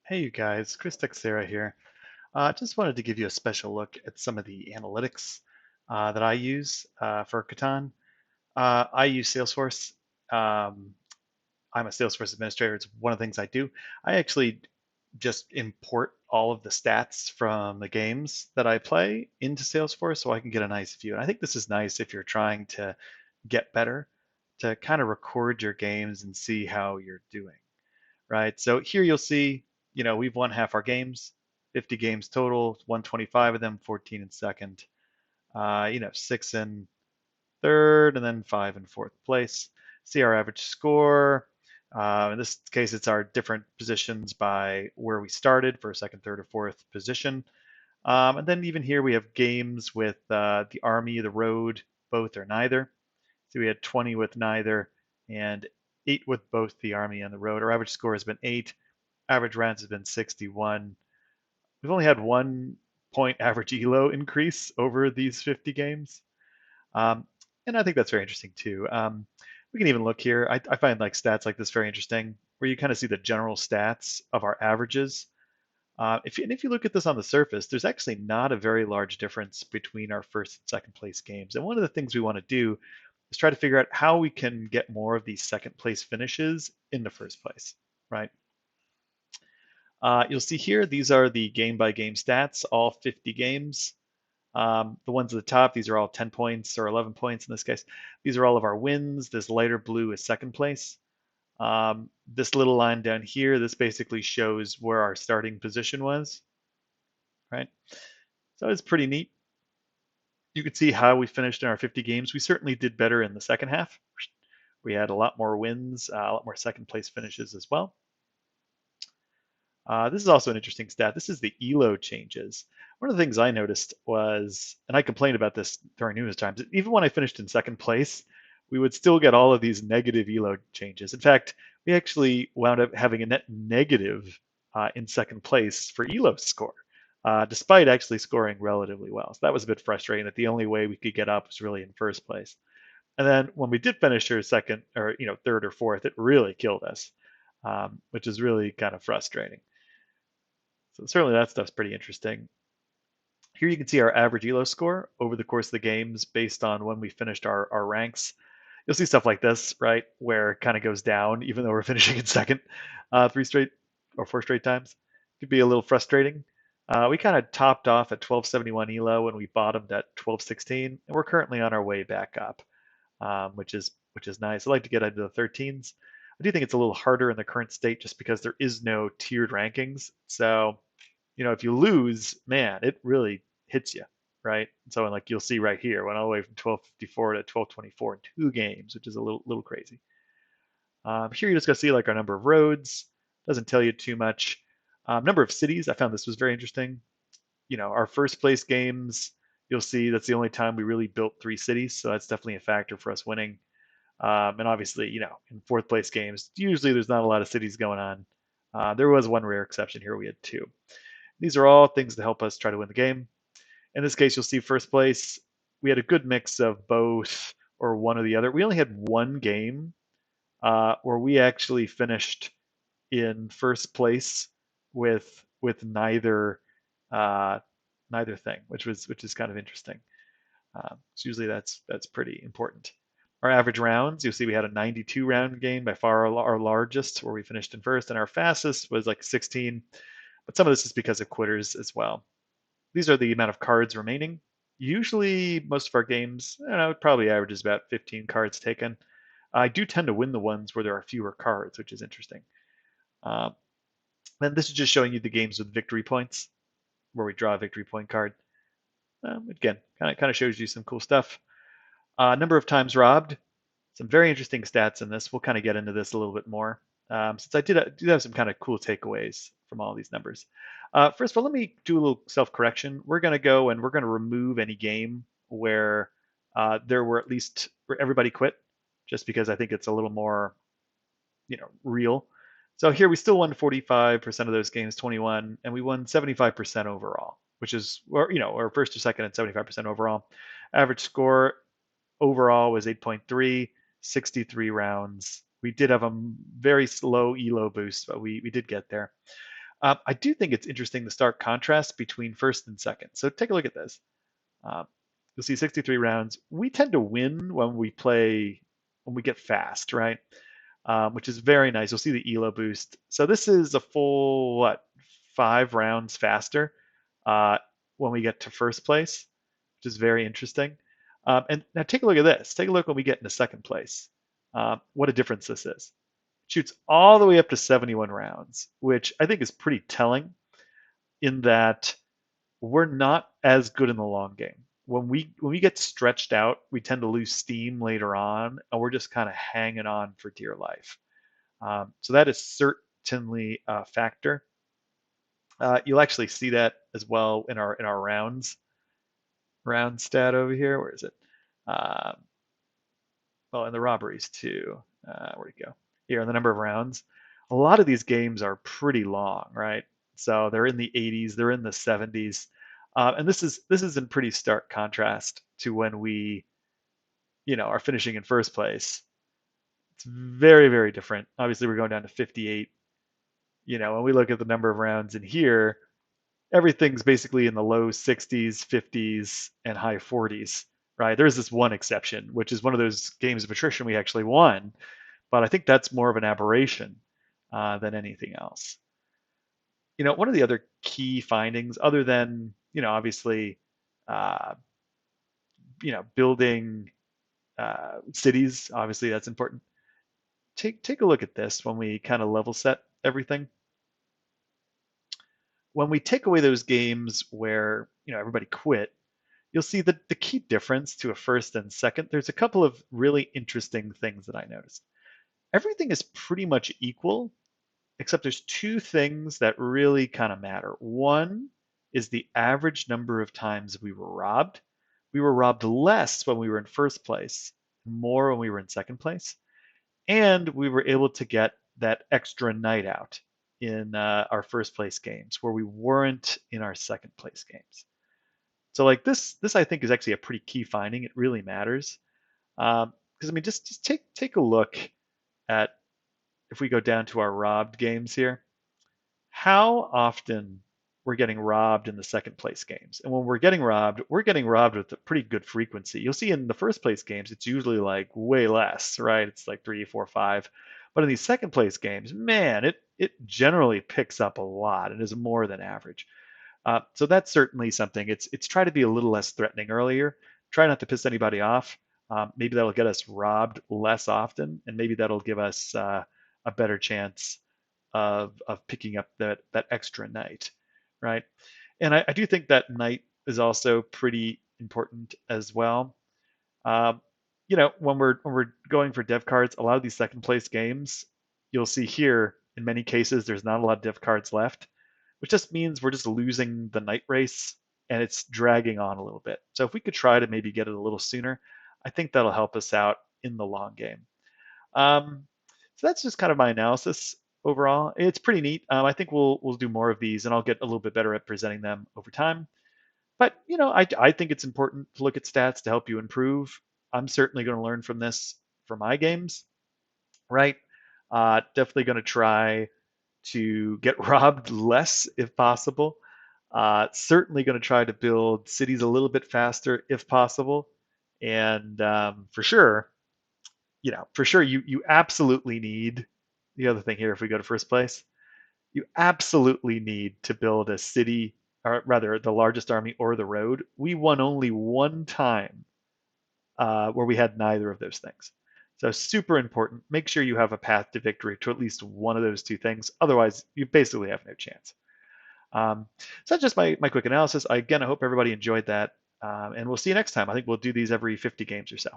Hey you guys, Chris Texera here. Just wanted to give you a special look at some of the analytics that I use for Catan. I use Salesforce. Um, I'm a Salesforce administrator. It's one of the things I do. I actually just import all of the stats from the games that I play into Salesforce so I can get a nice view. And I think this is nice if you're trying to get better, to kind of record your games and see how you're doing, right? So here you'll see, we've won half our games, 50 games total, 125 of them, 14 in second, six in third, and then five in fourth place. See our average score. In this case, it's our different positions by where we started for second, third, or fourth position. And then even here we have games with the Army, the Road, both or neither. So we had 20 with neither and 8 with both the Army and the Road. Our average score has been 8. Average rounds has been 61. We've only had 1 point average elo increase over these 50 games. Um, and I think that's very interesting too. We can even look here. I find like stats like this very interesting, where you kind of see the general stats of our averages. If you look at this on the surface, there's actually not a very large difference between our first and second place games. And one of the things we want to do is try to figure out how we can get more of these second place finishes in the first place, right? You'll see here, these are the game by game stats, all 50 games. The ones at the top, these are all 10 points or 11 points in this case. These are all of our wins. This lighter blue is second place. This little line down here, this basically shows where our starting position was, right? So it's pretty neat. You can see how we finished in our 50 games. We certainly did better in the second half. We had a lot more wins, a lot more second place finishes as well. This is also an interesting stat. This is the ELO changes. One of the things I noticed was, and I complained about this during numerous times, even when I finished in second place, we would still get all of these negative ELO changes. In fact, we actually wound up having a net negative in second place for ELO score, despite actually scoring relatively well. So that was a bit frustrating that the only way we could get up was really in first place. And then when we did finish here second or third or fourth, it really killed us, which is really kind of frustrating. So certainly that stuff's pretty interesting. Here you can see our average elo score over the course of the games based on when we finished our ranks. You'll see stuff like this, right, where it kind of goes down even though we're finishing in second 3 straight or 4 straight times. It could be a little frustrating. We kind of topped off at 1271 elo and we bottomed at 1216, and we're currently on our way back up, which is nice. I like to get into the 13s. I do think it's a little harder in the current state just because there is no tiered rankings. So, if you lose, man, it really hits you, right? So, like you'll see right here, went all the way from 1254 to 1224 in 2 games, which is a little crazy. Here you're just gonna see like our number of roads. Doesn't tell you too much. Number of cities. I found this was very interesting. Our first place games, you'll see that's the only time we really built 3 cities, so that's definitely a factor for us winning. And obviously, in fourth place games, usually there's not a lot of cities going on. There was one rare exception here. We had 2. These are all things to help us try to win the game. In this case, you'll see first place. We had a good mix of both or one or the other. We only had one game where we actually finished in first place with neither thing, which is kind of interesting. So usually that's pretty important. Our average rounds, you'll see we had a 92 round game, by far our largest, where we finished in first, and our fastest was like 16. But some of this is because of quitters as well. These are the amount of cards remaining. Usually, most of our games, it probably averages about 15 cards taken. I do tend to win the ones where there are fewer cards, which is interesting. Then this is just showing you the games with victory points, where we draw a victory point card. Again, kind of shows you some cool stuff. Number of times robbed. Some very interesting stats in this. We'll kind of get into this a little bit more, since I do have some kind of cool takeaways from all these numbers. First of all, let me do a little self-correction. We're going to go and we're going to remove any game where there were at least where everybody quit, just because I think it's a little more, real. So here we still won 45% of those games, 21, and we won 75% overall, which is, or first or second and 75% overall. Average score overall was 8.3, 63 rounds. We did have a very slow elo boost, but we did get there. I do think it's interesting the stark contrast between first and second. So take a look at this. Um, you'll see 63 rounds. We tend to win when we play, when we get fast, right? Which is very nice. You'll see the ELO boost. So this is a full, what, 5 rounds faster uh, when we get to first place, which is very interesting. And now take a look at this. Take a look when we get into second place. What a difference this is. Shoots all the way up to 71 rounds, which I think is pretty telling in that we're not as good in the long game. When we get stretched out, we tend to lose steam later on, and we're just kind of hanging on for dear life. So that is certainly a factor. You'll actually see that as well in our round stat over here. Where is it? Um, well, in the robberies too. Where'd it go? Here, in the number of rounds. A lot of these games are pretty long, right? So they're in the 80s, they're in the 70s, and this is in pretty stark contrast to when we, are finishing in first place. It's very, very different. Obviously, we're going down to 58. When we look at the number of rounds in here, everything's basically in the low 60s, 50s, and high 40s, right? There's this one exception, which is one of those games of attrition we actually won, but I think that's more of an aberration than anything else. One of the other key findings, other than obviously, uh, building cities, obviously that's important. Take a look at this when we kind of level set everything. When we take away those games where everybody quit, you'll see that the key difference to a first and second. There's a couple of really interesting things that I noticed. Everything is pretty much equal, except there's two things that really kind of matter. One is the average number of times we were robbed. We were robbed less when we were in first place, more when we were in second place, and we were able to get that extra night out in our first place games where we weren't in our second place games. So like this I think is actually a pretty key finding. It really matters because I mean just take a look at, if we go down to our robbed games here, how often we're getting robbed in the second place games. And when we're getting robbed with a pretty good frequency. You'll see in the first place games, it's usually like way less, right? It's like 3, 4, 5. But in these second place games, man, it generally picks up a lot and is more than average. So that's certainly something. It's try to be a little less threatening earlier. Try not to piss anybody off. Maybe that'll get us robbed less often, and maybe that'll give us a better chance of picking up that extra night, right? And I do think that night is also pretty important as well. Um, when we're going for dev cards, a lot of these second place games, you'll see here in many cases there's not a lot of dev cards left, which just means we're just losing the night race and it's dragging on a little bit. So if we could try to maybe get it a little sooner, I think that'll help us out in the long game. Um, so that's just kind of my analysis overall. It's pretty neat. I think we'll do more of these, and I'll get a little bit better at presenting them over time. But I think it's important to look at stats to help you improve. I'm certainly going to learn from this for my games, right? Definitely going to try to get robbed less if possible. Certainly going to try to build cities a little bit faster if possible, and for sure, you absolutely need the other thing here. If we go to first place, you absolutely need to build a city, or rather, the largest army or the road. We won only one time where we had neither of those things. So super important. Make sure you have a path to victory to at least one of those two things. Otherwise, you basically have no chance. So that's just my quick analysis. Again, I hope everybody enjoyed that. And we'll see you next time. I think we'll do these every 50 games or so.